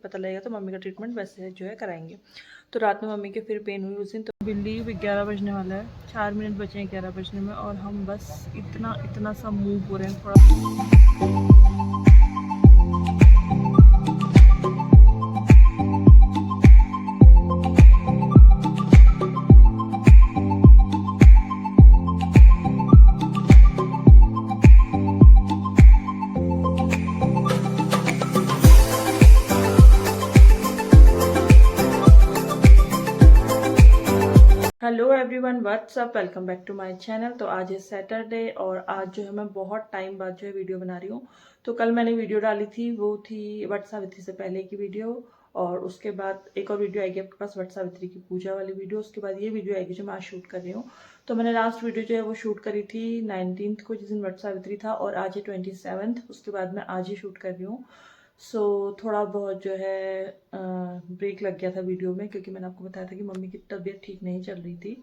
पता लगेगा तो मम्मी का ट्रीटमेंट वैसे जो है कराएंगे। तो रात में मम्मी के फिर पेन हुई उस दिन। तो बिलीव 11 बजने वाला है, 4 मिनट बचे हैं 11 बजने में, और हम बस इतना इतना सा मूव हो रहे हैं थोड़ा। Hello everyone, what's up, welcome back to my channel. तो आज है सैटरडे और आज जो है मैं बहुत टाइम बाद जो है वीडियो बना रही हूँ। तो कल मैंने वीडियो डाली थी, वो थी वट सावित्री से पहले की वीडियो, और उसके बाद एक और वीडियो आएगी आपके पास वट सावित्री की पूजा वाली वीडियो। उसके बाद ये वीडियो आएगी जो मैं आज शूट कर रही हूँ। तो मैंने लास्ट वीडियो जो है वो शूट करी थी 19 को, जिस दिन वट सावित्री था, और आज है 27। उसके बाद मैं आज ही शूट कर रही हूँ। थोड़ा बहुत जो है ब्रेक लग गया था वीडियो में, क्योंकि मैंने आपको बताया था कि मम्मी की तबीयत ठीक नहीं चल रही थी।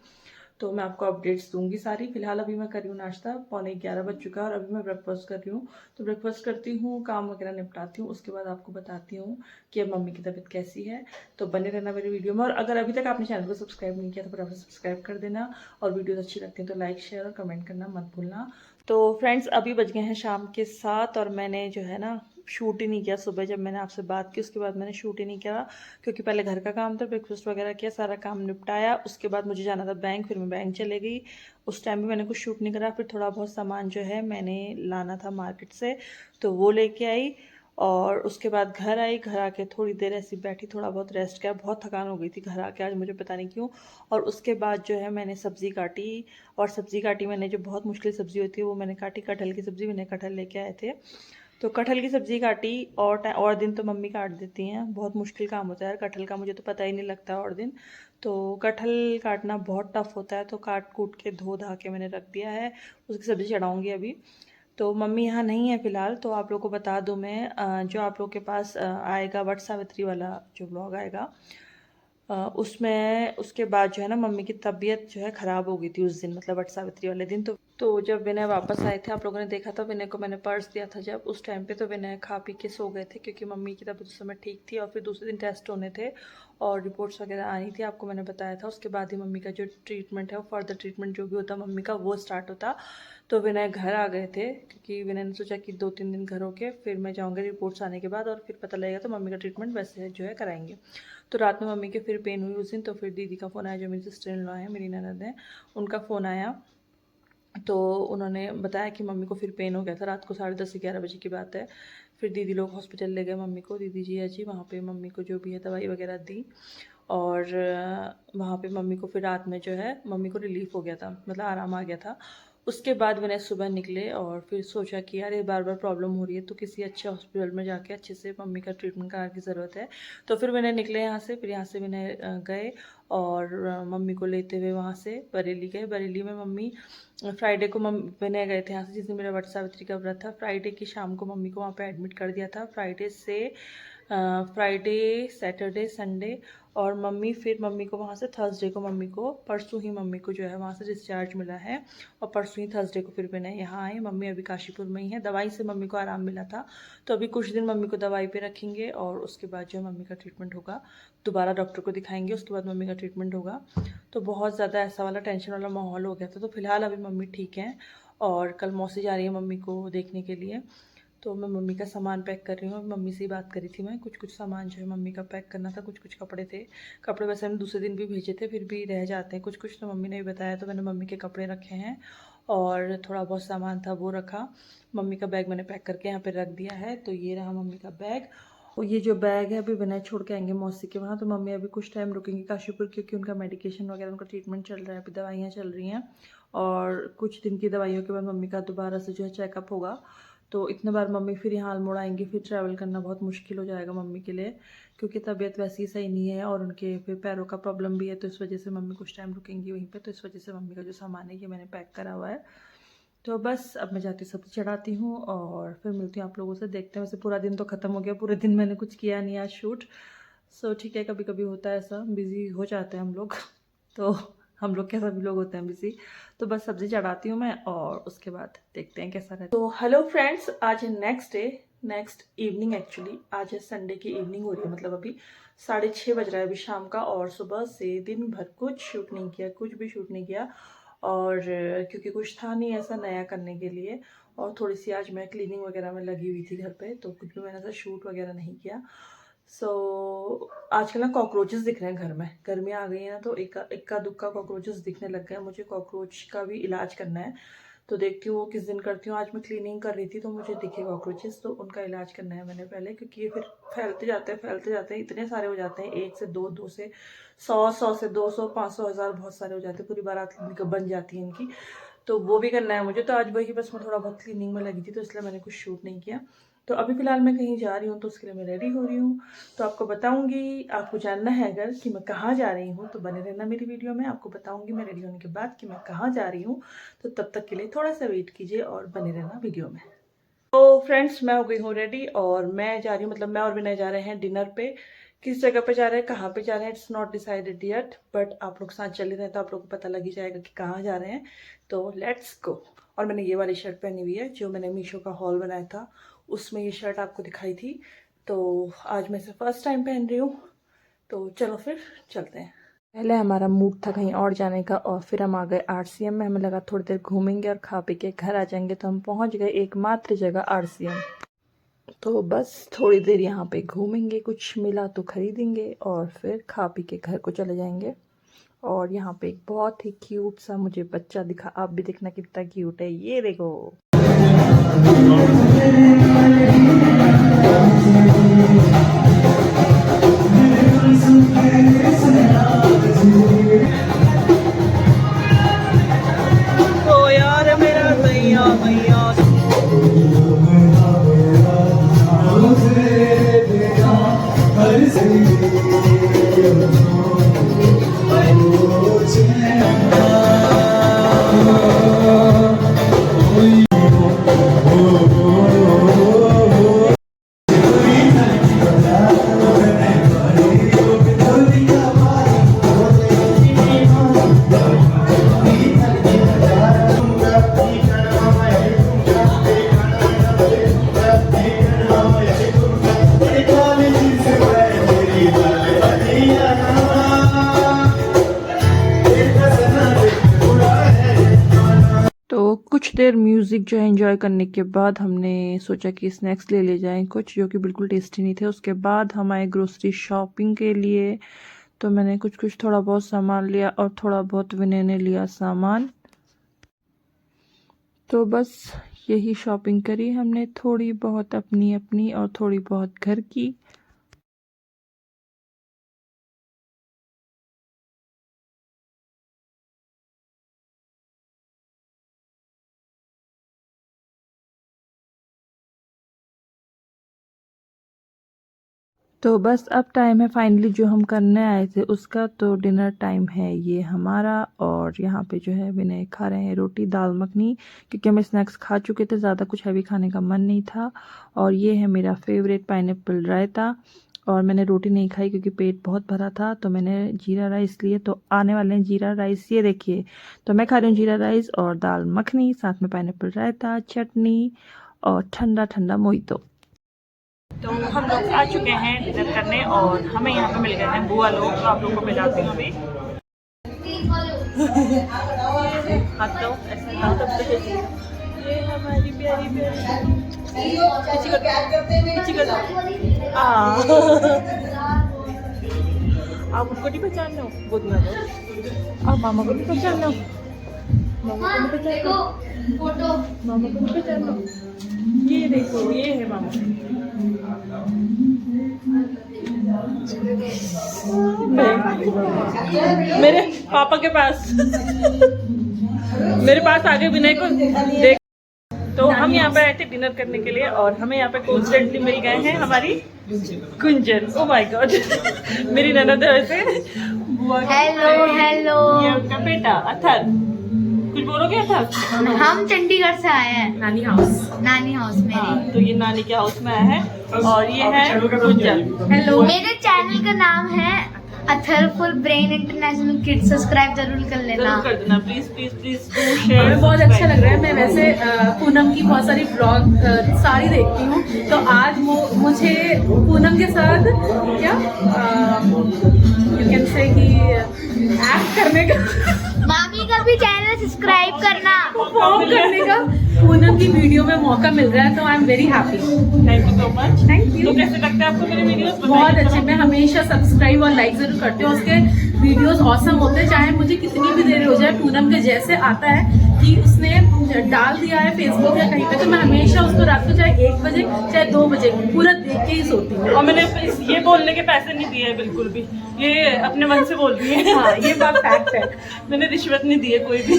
तो मैं आपको अपडेट्स दूंगी सारी। फिलहाल अभी मैं कर रही हूँ नाश्ता, 11:15 बज चुका है, और अभी मैं ब्रेकफास्ट कर रही हूँ। तो ब्रेकफास्ट करती हूँ, काम वगैरह निपटाती हूँ, उसके बाद आपको बताती हूँ कि अब मम्मी की तबीयत कैसी है। तो बने रहना मेरी वीडियो में, और अगर अभी तक आपने चैनल को सब्सक्राइब नहीं किया तो फटाफट सब्सक्राइब कर देना, और वीडियोस अच्छी लगती हैं तो लाइक, शेयर और कमेंट करना मत भूलना। तो फ्रेंड्स, अभी बज गए हैं शाम के 7, और मैंने जो है ना शूट ही नहीं किया। सुबह जब मैंने आपसे बात की उसके बाद मैंने शूट ही नहीं किया, क्योंकि पहले घर का काम था, ब्रेकफास्ट वगैरह किया, सारा काम निपटाया। उसके बाद मुझे जाना था बैंक, फिर मैं बैंक चले गई। उस टाइम भी मैंने कुछ शूट नहीं करा। फिर थोड़ा बहुत सामान जो है मैंने लाना था मार्केट से, तो वो लेके आई, और उसके बाद घर आई। घर आके थोड़ी देर ऐसी बैठी, थोड़ा बहुत रेस्ट किया, बहुत थकान हो गई थी घर आके आज मुझे, पता नहीं क्यों। और उसके बाद जो है मैंने सब्ज़ी काटी, और सब्ज़ी काटी मैंने, जो बहुत मुश्किल सब्ज़ी होती है वो मैंने काटी, कटहल की सब्ज़ी। मैंने कटहल लेके आए थे, तो कटहल की सब्ज़ी काटी। और दिन तो मम्मी काट देती हैं, बहुत मुश्किल काम होता है यार कटहल का, मुझे तो पता ही नहीं लगता और दिन। तो कटहल काटना बहुत टफ होता है, तो काट कूट के धो धा के मैंने रख दिया है। उसकी सब्ज़ी चढ़ाऊँगी अभी। तो मम्मी यहाँ नहीं है फ़िलहाल। तो आप लोग को बता दूँ मैं, जो आप लोग के पास आएगा वट सावित्री वाला जो ब्लॉग आएगा, उसमें उसके बाद जो है ना मम्मी की तबीयत जो है ख़राब हो गई थी उस दिन, मतलब वट सावित्री वाले दिन। तो जब विनय वापस आए थे, आप लोगों ने देखा था, विनय को मैंने पर्स दिया था जब, उस टाइम पे तो विनय खा पी के सो गए थे, क्योंकि मम्मी की तबीयत उस समय ठीक थी। और फिर दूसरे दिन टेस्ट होने थे और रिपोर्ट्स वगैरह आनी थी, आपको मैंने बताया था। उसके बाद ही मम्मी का जो ट्रीटमेंट है, वो फर्दर ट्रीटमेंट जो भी होता मम्मी का, वो स्टार्ट होता। तो विनय घर आ गए थे, क्योंकि विनय ने सोचा कि 2-3 दिन घर होके फिर मैं जाऊँगी रिपोर्ट्स आने के बाद, और फिर पता लगेगा तो मम्मी का ट्रीटमेंट वैसे जो है कराएंगे। तो रात में मम्मी के फिर पेन हुई उस दिन। तो फिर दीदी का फ़ोन आया, जो मेरी सिस्टर इन लॉ है, मेरी ननद है, उनका फ़ोन आया। तो उन्होंने बताया कि मम्मी को फिर पेन हो गया था, रात को 10:30-11 बजे की बात है। फिर दीदी लोग हॉस्पिटल ले गए मम्मी को, दीदी जी है जी, वहाँ पे मम्मी को जो भी है दवाई वगैरह दी। और वहाँ पे मम्मी को फिर रात में जो है मम्मी को रिलीफ़ हो गया था, मतलब आराम आ गया था। उसके बाद मैंने सुबह निकले, और फिर सोचा कि यार ये बार बार प्रॉब्लम हो रही है, तो किसी अच्छे हॉस्पिटल में जाके अच्छे से मम्मी का ट्रीटमेंट कराने की ज़रूरत है। तो फिर मैंने निकले यहाँ से, फिर यहाँ से मैंने गए, और मम्मी को लेते हुए वहाँ से बरेली गए। बरेली में मम्मी फ्राइडे को मैंने गए थे यहाँ से, जिस दिन मेरा वट सावित्री का व्रत था। फ्राइडे की शाम को मम्मी को वहाँ पे एडमिट कर दिया था। फ्राइडे, सैटरडे, संडे, और मम्मी को वहाँ से थर्सडे को, मम्मी को परसों ही मम्मी को जो है वहाँ से डिस्चार्ज मिला है, और परसों ही थर्सडे को फिर मैंने यहाँ आए। मम्मी अभी काशीपुर में ही है, दवाई से मम्मी को आराम मिला था। तो अभी कुछ दिन मम्मी को दवाई पे रखेंगे, और उसके बाद जो है मम्मी का ट्रीटमेंट होगा, दोबारा डॉक्टर को दिखाएंगे, उसके बाद मम्मी का ट्रीटमेंट होगा। तो बहुत ज़्यादा ऐसा वाला टेंशन वाला माहौल हो गया था। तो फिलहाल अभी मम्मी ठीक हैं, और कल मौसी जा रही है मम्मी को देखने के लिए। तो मैं मम्मी का सामान पैक कर रही हूँ। मम्मी से ही बात करी थी मैं, कुछ सामान जो है मम्मी का पैक करना था, कुछ कपड़े थे। कपड़े वैसे हमने दूसरे दिन भी भेजे थे, फिर भी रह जाते हैं कुछ तो मम्मी ने भी बताया, तो मैंने मम्मी के कपड़े रखे हैं, और थोड़ा बहुत सामान था वो रखा। मम्मी का बैग मैंने पैक करके यहाँ पर रख दिया है। तो ये रहा मम्मी का बैग। और ये जो बैग है अभी विनय छोड़ के आएंगे मौसी के वहाँ, तो मम्मी अभी कुछ टाइम रुकेंगी काशीपुर, क्योंकि उनका मेडिकेशन वगैरह, उनका ट्रीटमेंट चल रहा है, अभी दवाइयाँ चल रही हैं, और कुछ दिन की दवाइयों के बाद मम्मी का दोबारा से जो है चेकअप होगा। तो इतने बार मम्मी फिर यहाँ अल्मोड़ा आएंगी, फिर ट्रैवल करना बहुत मुश्किल हो जाएगा मम्मी के लिए, क्योंकि तबीयत वैसे ही सही नहीं है, और उनके फिर पैरों का प्रॉब्लम भी है। तो इस वजह से मम्मी कुछ टाइम रुकेंगी वहीं पे। तो इस वजह से मम्मी का जो सामान है ये मैंने पैक करा हुआ है। तो बस अब मैं जाती सब्ज़ी चढ़ाती हूँ, और फिर मिलती हूँ आप लोगों से। देखते हैं, वैसे पूरा दिन तो ख़त्म हो गया, पूरे दिन मैंने कुछ किया नहीं आज शूट। ठीक है, कभी कभी होता है ऐसा, बिज़ी हो जाते हैं हम लोग तो हम लोग क्या, सभी लोग होते हैं बिज़ी। तो बस सब्ज़ी चढ़ाती हूँ मैं, और उसके बाद देखते हैं कैसा रहता है। तो हेलो फ्रेंड्स, आज है next day, next evening. Actually आज है संडे की इवनिंग हो रही है, मतलब अभी 6:30 बज रहा है अभी शाम का। और सुबह से दिन भर कुछ शूट नहीं किया, कुछ भी शूट नहीं किया। और क्योंकि कुछ था नहीं ऐसा नया करने के लिए, और थोड़ी सी आज मैं क्लीनिंग वगैरह में लगी हुई थी घर पे, तो कुछ भी मैंने ऐसा शूट वगैरह नहीं किया। आजकल ना कॉकरोचेस दिख रहे हैं घर में, गर्मियाँ आ गई हैं ना, तो इक्का दुक्का कॉकरोचेस दिखने लग गए हैं। मुझे कॉकरोच का भी इलाज करना है, तो देखती हूँ वो किस दिन करती हूँ। आज मैं क्लीनिंग कर रही थी तो मुझे दिखे कॉकरोचेस, तो उनका इलाज करना है मैंने पहले, क्योंकि ये फिर फैलते जाते हैं, इतने सारे हो जाते हैं, 1 से 2, 2 से 100, 100 से 200, 500, 1000, बहुत सारे हो जाते हैं, पूरी बारात बन जाती है इनकी। तो वो भी करना है मुझे। तो आज वही बस मैं थोड़ा बहुत क्लीनिंग में लगी थी, तो इसलिए मैंने कुछ शूट नहीं किया। तो अभी फ़िलहाल मैं कहीं जा रही हूँ, तो उसके लिए मैं रेडी हो रही हूँ, तो आपको बताऊँगी। आपको जानना है अगर कि मैं कहाँ जा रही हूँ, तो बने रहना मेरी वीडियो में। आपको बताऊँगी मैं रेडी होने के बाद कि मैं कहाँ जा रही हूँ, तो तब तक के लिए थोड़ा सा वेट कीजिए और बने रहना वीडियो में। तो फ्रेंड्स, मैं हो गई हूँ रेडी और मैं जा रही हूँ, मतलब मैं और विनय जा रहे हैं डिनर पे। किस जगह पे जा रहे हैं, कहाँ पे जा रहे हैं, it's not decided yet, but आप लोग साथ चले रहे हैं तो आप लोग को पता लग ही जाएगा कि कहाँ जा रहे हैं। तो लेट्स गो। और मैंने ये वाली शर्ट पहनी हुई है जो मैंने मीशो का हॉल बनाया था, उसमें ये शर्ट आपको दिखाई थी। तो आज मैं इसे फर्स्ट टाइम पहन रही हूँ, तो चलो फिर चलते हैं। पहले हमारा मूड था कहीं और जाने का, और फिर हम आ गए RCM में। हमें लगा थोड़ी देर घूमेंगे और खा पी के घर आ जाएंगे, तो हम पहुंच गए एकमात्र जगह RCM। तो बस थोड़ी देर यहाँ पे घूमेंगे, कुछ मिला तो खरीदेंगे और फिर खा पी के घर को चले जाएंगे। और यहाँ पे एक बहुत ही क्यूट सा मुझे बच्चा दिखा, आप भी देखना कितना क्यूट है, ये देखो। तो यार मेरा भैया भैया कुछ देर म्यूज़िक जो है एंजॉय करने के बाद हमने सोचा कि स्नैक्स ले जाएं कुछ, जो कि बिल्कुल टेस्टी नहीं थे। उसके बाद हम आए ग्रोसरी शॉपिंग के लिए, तो मैंने कुछ थोड़ा बहुत सामान लिया और थोड़ा बहुत विनय ने लिया सामान। तो बस यही शॉपिंग करी हमने, थोड़ी बहुत अपनी और थोड़ी बहुत घर की। तो बस अब टाइम है फाइनली जो हम करने आए थे उसका, तो डिनर टाइम है ये हमारा। और यहाँ पे जो है विनय खा रहे हैं रोटी दाल मखनी, क्योंकि हम स्नैक्स खा चुके थे, ज़्यादा कुछ हैवी खाने का मन नहीं था। और ये है मेरा फेवरेट पाइनएप्पल रायता। और मैंने रोटी नहीं खाई क्योंकि पेट बहुत भरा था, तो मैंने जीरा राइस लिए। तो आने वाले हैं जीरा राइस, ये देखिए। तो मैं खा रही हूँ जीरा राइस और दाल मखनी, साथ में पाइनएप्पल रायता, चटनी और ठंडा ठंडा मोहितो। तो हम लोग आ चुके हैं डिनर करने और हमें यहाँ पे मिल गए हैं बुआ लोग, तो आप लोगों को मिलाती हूँ अभी। हाथ दो, ऐसे हाथ दो। ये हमारी प्यारी प्यारी आप उनको नहीं पहचान लो, गोद में दो। आप मामा को नहीं पहचान लो, मामा को नहीं पहचान लो, मामा को नहीं पहचान लो। ये देखो, ये है मामा। मेरे पापा के पास मेरे पास आगे विनय को देख। तो हम यहाँ पे आए थे डिनर करने के लिए, और हमें यहाँ पे कोइंसिडेंटली मिल गए हैं हमारी गुंजन। ओ माय गॉड, मेरी ननद है वैसे। हेलो हेलो, ये उनका बेटा अथर। कुछ बोलोगे अथर? हम चंडीगढ़ से आए हैं, नानी हाउस में। हाँ, तो ये नानी के हाउस में आया है, और ये है गुंजन। हेलो, मेरे चैनल का नाम है अथरफुल ब्रेन इंटरनेशनल किड्स सब्सक्राइब जरूर कर लेना। जरूर कर देना please please please do share. हमें बहुत अच्छा लग रहा है। मैं वैसे पूनम की बहुत सारी ब्लॉग सारी देखती हूँ, तो आज मुझे पूनम के साथ क्या यू कैन से कि एक्ट करने का मामी का भी चैनल सब्सक्राइब करना, परफॉर्म करने का पूनम की वीडियो में मौका मिल रहा है, तो I am very happy. Thank you so much. Thank you. तो कैसे लगते हैं आपको मेरे वीडियोस? बहुत अच्छे। मैं हमेशा सब्सक्राइब और लाइक जरूर करती हूँ। उसके वीडियोस ऑसम होते हैं, चाहे मुझे कितनी भी देर हो जाए। पूनम के जैसे आता है कि उसने डाल दिया है फेसबुक या कहीं पे, तो मैं हमेशा उसको रात को चाहे 1 बजे चाहे 2 बजे पूरा देख के ही सोती हूँ। और मैंने ये बोलने के पैसे नहीं दिए हैं बिल्कुल भी, ये अपने मन से बोल रही है। हाँ, ये बात फैक्ट है। मैंने रिश्वत नहीं दी है कोई भी।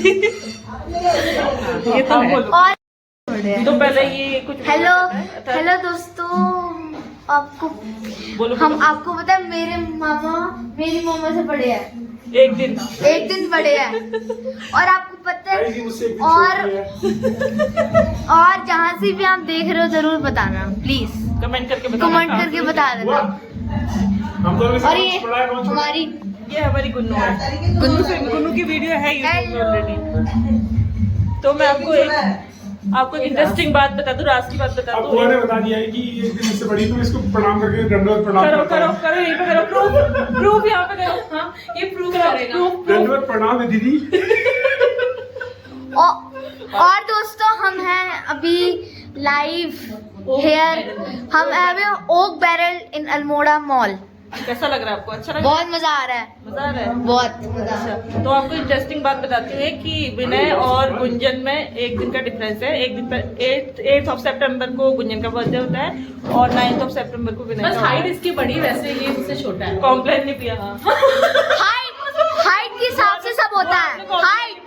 ये तो है। और तो पहले ये कुछ हेलो हेलो दोस्तों, आपको बोलो हम आपको पता है मेरे मामा मेरी मम्मा से बड़े हैं, एक दिन एक दिन बड़े हैं। और आपको पता है, और जहाँ से भी आप देख रहे हो जरूर बताना प्लीज, कमेंट करके बताना। कमेंट करके बता देना। और ये हमारी ये हमारी गुन्नू है। गुन्नू की वीडियो है यूट्यूब में ऑलरेडी। तो मैं आपको एक इंटरेस्टिंग बात बता दूं, राज की बात बता अब दूं। बुआ ने बता दिया है कि एक दिन इससे बड़ी, तुम इसको प्रणाम करके दंडवत प्रणाम करो करता करो हूं। करो, यहीं पे करो, प्रूफ यहाँ पे करो। हाँ, ये प्रूव करेगा। दंडवत प्रणाम है दीदी। और दोस्तों हम हैं अभी लाइव हेयर, हम हैं अभी ओक बैरल इन अल्मोड़ा मॉल। कैसा लग रहा है आपको? अच्छा लग रहा बहुत मजा आ रहा है, है? मजा आ रहा है? बहुत मजा। अच्छा, तो आपको इंटरेस्टिंग बात बताती हूँ कि विनय और गुंजन में एक दिन का डिफरेंस है। एक दिन पर 8 सितंबर को गुंजन का बर्थडे होता है और 9 सितंबर को विनय बस का। हाइट इसकी बड़ी, वैसे ये मुझसे छोटा है। कॉम्प्लेन नहीं पिया। हाइट के हिसाब से सब होता है। हाइट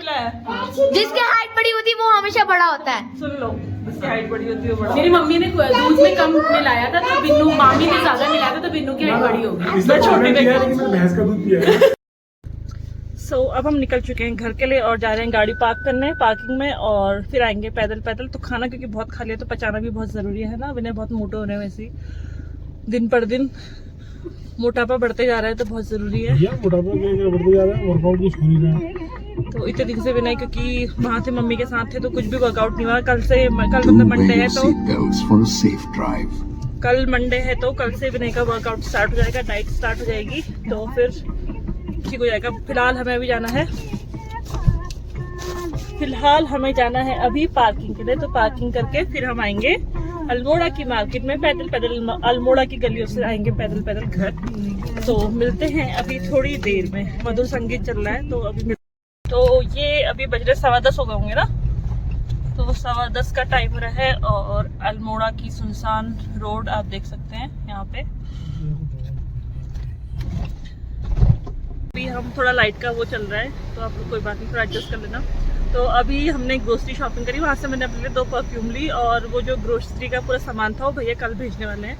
जिसकी हाइट बड़ी होती है वो हमेशा बड़ा होता है। सुन लो, जिसकी हाइट बड़ी होती है वो बड़ा। मेरी मम्मी ने दूध में कम मिलाया था, तो बिन्नू, मामी ने ज्यादा मिलाया था, तो बिन्नू की हाइट बड़ी हो गई। इसने छोटी छोटी देखी। किया है, लेकिन मैंने भैंस का दूध पिया है। सो अब हम निकल चुके हैं घर के लिए और जा रहे हैं गाड़ी पार्क करने पार्किंग में, और फिर आएंगे पैदल पैदल। तो खाना क्योंकि बहुत खा लिया तो पचाना भी बहुत ज़रूरी है ना। विनय बहुत मोटे हो रहे हैं वैसे ही, दिन पर दिन मोटापा बढ़ते जा रहा है, तो बहुत ज़रूरी है। भैया मोटापा क्या बढ़ते जा रहा है, वर्कआउट कुछ हो नहीं रहा है। तो इतने दिन से विनय क्योंकि वहाँ थे मम्मी के साथ थे तो कुछ भी वर्कआउट नहीं हुआ। कल मतलब मंडे है, तो कल मंडे है तो कल से विनय का वर्कआउट स्टार्ट हो जाएगा, डाइट स्टार्ट हो जाएगी, तो फिर ठीक हो जाएगा। फिलहाल हमें अभी जाना है, अभी पार्किंग के लिए। तो पार्किंग करके फिर हम आएंगे अल्मोड़ा की मार्केट में, पैदल पैदल अल्मोड़ा की गलियों से आएंगे पैदल पैदल घर। तो मिलते हैं अभी थोड़ी देर में। मधुर संगीत चल रहा है तो तो ये अभी बज रहे 10:15 हो गए होंगे ना, तो 10:15 का टाइम हो रहा है और अल्मोड़ा की सुनसान रोड आप देख सकते हैं यहाँ पे। अभी हम थोड़ा लाइट का वो चल रहा है, तो आप लोग कोई बात नहीं, थोड़ा एडजस्ट कर लेना। तो अभी हमने ग्रोसरी शॉपिंग करी, वहाँ से मैंने अपने लिए 2 परफ्यूम ली, और वो जो ग्रोसरी का पूरा सामान था वो भैया कल भेजने वाले हैं।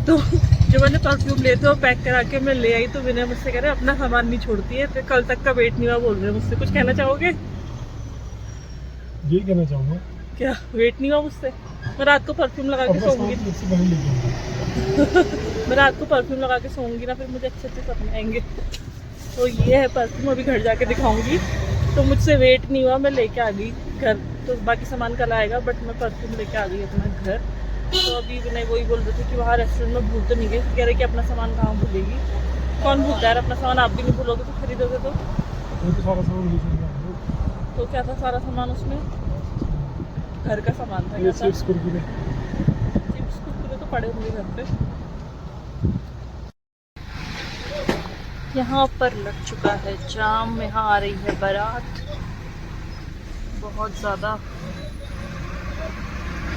तो जो मैंने परफ्यूम लिए थे वो पैक करा के मैं ले आई, तो विनय मुझसे कह रहे अपना सामान नहीं छोड़ती है, फिर कल तक का वेट नहीं हुआ बोल रहे हैं मुझसे। कुछ कहना चाहोगे? यही कहना चाहूँगा, क्या वेट नहीं हुआ मुझसे? मैं रात को परफ्यूम लगा के सोऊंगी मैं रात को परफ्यूम लगा के सोऊंगी ना, फिर मुझे अच्छे अच्छे सपने आएंगे। तो ये है परफ्यूम, अभी घर जाके दिखाऊंगी। तो मुझसे वेट नहीं हुआ, मैं लेके आ गई घर। तो बाकी सामान कल आएगा, बट मैं परफ्यूम लेके आ गई अपना घर। तो अभी विनय वही बोल रहे थे कि वहाँ रेस्टोरेंट में भूल तो नहीं गए, कह रहे कि अपना सामान कहाँ भूलेगी। कौन भूलता है अपना सामान? आप भी नहीं भूलोगे तो खरीदोगे तो। सारा सामान ले चलूंगा। तो क्या था सारा सामान उसमें? घर का सामान था। ये क्या था? चिप्स कुरकुरे तो पड़े होंगे घर पे। यहाँ पर लग चुका है जाम, यहाँ आ रही है बारात। बहुत ज़्यादा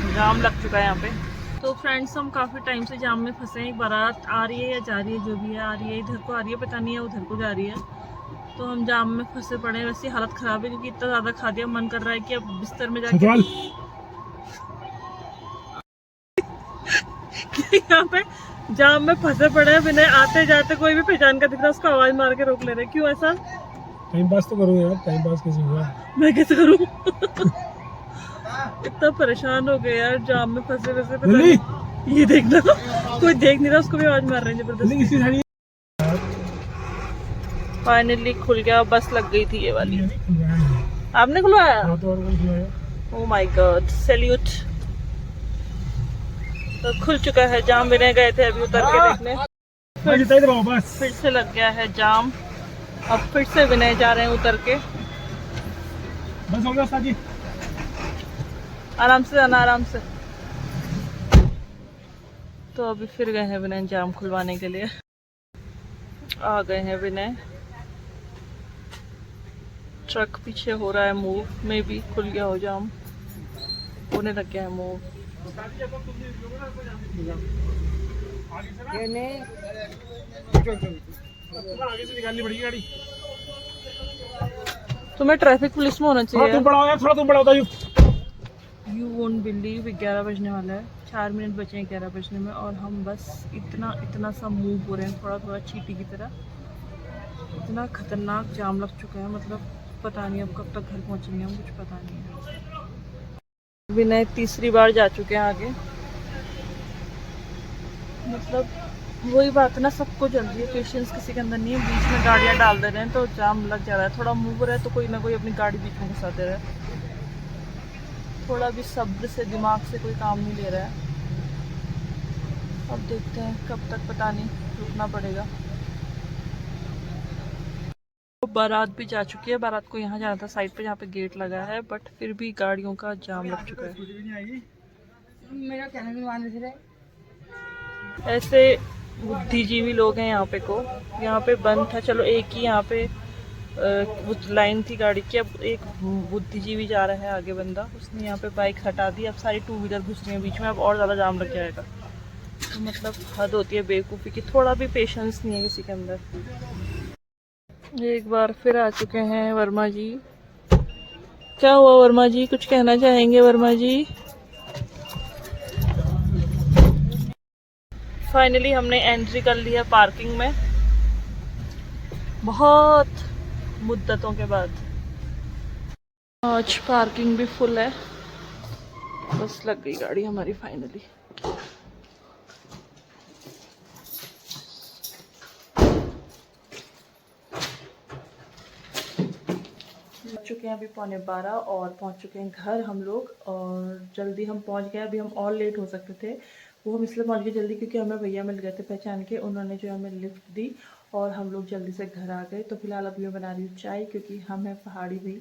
जाम लग चुका है यहाँ पे। तो फ्रेंड्स हम काफ़ी टाइम से जाम में फंसे हैं। एक बारात आ रही है या जा रही है, जो भी है आ रही है, इधर को आ रही है, पता नहीं है उधर को जा रही है। तो हम जाम में फंसे पड़े हैं। वैसे हालत ख़राब है क्योंकि इतना ज़्यादा खा दिया, मन कर रहा है कि अब बिस्तर में जाके यहाँ पे जाम में फंसे पड़े हैं। बिना आते जाते कोई भी पहचान का दिख रहा है उसको आवाज़ मार के रोक ले रहे। क्यों ऐसा? टाइम पास तो करो यार, टाइम पास कैसे हुआ? मैं कैसे करूँ? इतना परेशान हो गए यार जाम में फंसे फंसे। ये देखना कोई देख नहीं रहा, उसको भी आवाज मार रहे हैं जबरदस्ती। फाइनली खुल गया, बस लग गई थी ये वाली। आपने खुलवाया? Oh my God, salute. तो खुल चुका है जाम। विनय गए थे अभी उतर के देखने, फिर से लग गया है जाम। अब फिर से विनय जा रहे हैं उतर के। बस हो गया साजी। आराम से जाना, आराम से। तो अभी फिर गए हैं विनय जाम खुलवाने के लिए। आ गए हैं विनय। ट्रक पीछे हो रहा है मूव, में भी खुल गया हो जाम, होने लग गया है मूव। आगे से निकालनी पड़ेगी गाड़ी। तुम्हें ट्रैफिक पुलिस में होना चाहिए। तुम बढ़ाओ यार, थोड़ा तुम बढ़ाओ। यू वोंट बिलीव 11 बजने वाला है, 4 मिनट बचे हैं 11 बजने में, और हम बस इतना सा मूव हो रहे हैं, थोड़ा थोड़ा चींटी की तरह। इतना खतरनाक जाम लग चुका है, मतलब पता नहीं अब कब तक घर पहुंचेंगे हम, कुछ पता नहीं है। विनय तीसरी बार जा चुके हैं आगे। मतलब वही बात है ना, सबको जल्दी है, पेशेंस किसी के अंदर नहीं है। बीच में गाड़ियां डाल दे रहे हैं तो जाम लग जा रहा है। थोड़ा मूव हो रहा है तो कोई ना कोई अपनी गाड़ी बीच में घुसा दे रहा है। थोड़ा भी सब्र से, दिमाग से कोई काम नहीं ले रहा है। अब देखते हैं कब तक, पता नहीं, रुकना पड़ेगा। बारात भी जा चुकी है। बारात को यहाँ जाना था साइड पे जहाँ पे गेट लगा है, बट फिर भी गाड़ियों का जाम लग चुका है। ऐसे बुद्धिजीवी लोग हैं यहाँ पे को। यहाँ पे बंद था, चलो एक ही यहाँ पे लाइन थी गाड़ी की। अब एक बुद्धिजीवी जा रहा है आगे बंदा, उसने यहाँ पे बाइक हटा दी। अब सारी 2 व्हीलर घुस रही है बीच में, अब और ज़्यादा जाम लग जाएगा। तो मतलब हद होती है बेवकूफ़ी की, थोड़ा भी पेशेंस नहीं है किसी के अंदर। एक बार फिर आ चुके हैं वर्मा जी। क्या हुआ वर्मा जी, कुछ कहना चाहेंगे वर्मा जी? फाइनली हमने एंट्री कर ली है पार्किंग में, बहुत मुद्दतों के बाद। आज पार्किंग भी फुल है, बस लग गई गाड़ी हमारी फाइनली। चुके हैं अभी 11:15 और पहुंच चुके हैं घर हम लोग। और जल्दी हम पहुंच गए, अभी हम और लेट हो सकते थे। वो हम इसलिए पहुंच गए जल्दी क्योंकि हमें भैया मिल गए थे पहचान के, उन्होंने जो हमें लिफ्ट दी और हम लोग जल्दी से घर आ गए। तो फिलहाल अभी मैं बना रही हूँ चाय, क्योंकि हम हैं पहाड़ी भी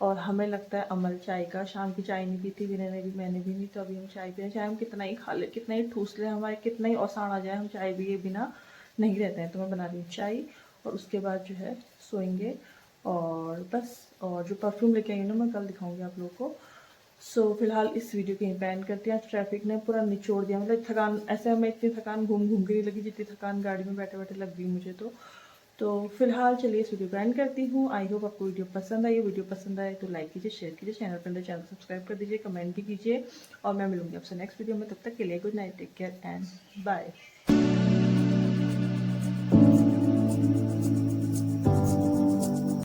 और हमें लगता है अमल चाय का। शाम की चाय नहीं पी थी विनय ने भी, मैंने भी नहीं, तो अभी हम चाय पी रहे हैं। चाहे हम कितना ही खा ले, कितना ही ठूस ले, हमारे कितना ही औसाण आ जाए, हम चाय पिए बिना नहीं रहते हैं। तो मैं बना रही हूँ चाय और उसके बाद जो है सोएंगे और बस। और जो परफ्यूम लेके आई ना, मैं कल दिखाऊंगी आप लोगों को। सो फिलहाल इस वीडियो को यहीं पे एंड करते हैं। आज ट्रैफिक ने पूरा निचोड़ दिया, मतलब थकान, ऐसे हमें इतनी थकान घूम घूम के नहीं लगी जितनी थकान गाड़ी में बैठे बैठे लग गई मुझे। तो फिलहाल चलिए इस वीडियो को एंड करती हूँ। आई होप आपको वीडियो पसंद आई। वीडियो पसंद आए तो लाइक कीजिए, शेयर कीजिए, चैनल पर चैनल सब्सक्राइब कर दीजिए, कमेंट भी कीजिए। और मैं मिलूंगी आपसे नेक्स्ट वीडियो में, तब तक के लिए good night, take care and bye.